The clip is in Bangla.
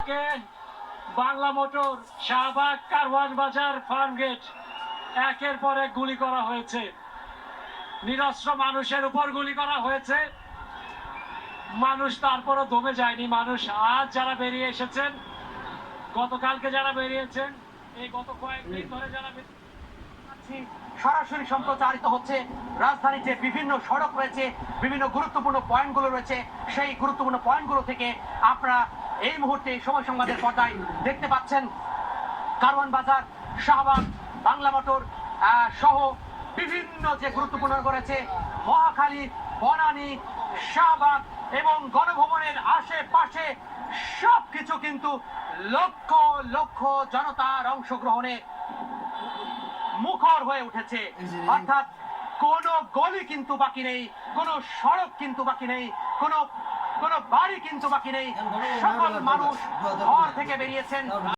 থেকে বাংলা মোটর, শাহবাগ, কারওয়ান বাজার, ফার্মগেট একের পর এক গুলি করা হয়েছে। নিরস্ত্র মানুষের উপর গুলি করা হয়েছে। মানুষ তারপরও দমে যায়নি। মানুষ আজ যারা বেরিয়ে এসেছেন, গতকালকে যারা বেরিয়েছেন, এই গত কয়েকদিন ধরে যারা সরাসরি সম্প্রচারিত হচ্ছে। রাজধানীতে বিভিন্ন সড়ক রয়েছে, বিভিন্ন গুরুত্বপূর্ণ পয়েন্টগুলো রয়েছে। সেই গুরুত্বপূর্ণ পয়েন্টগুলো থেকে আপনারা এই মুহূর্তে সময় সংবাদের পর্দায় দেখতে পাচ্ছেন কারওয়ান বাজার, শাহবাগ, বাংলা মোটর সহ বিভিন্ন যে গুরুত্বপূর্ণ রয়েছে, মহাখালী, বনানী, শাহবাগ এবং গণভবনের আশেপাশে সবকিছু কিন্তু লক্ষ লক্ষ জনতার অংশগ্রহণে মুখর হয়ে উঠেছে। অর্থাৎ কোনো গলি কিন্তু বাকি নেই, কোনো সড়ক কিন্তু বাকি নেই, কোনো বাড়ি কিন্তু বাকি নেই। সকল মানুষ ঘর থেকে বেরিয়েছেন।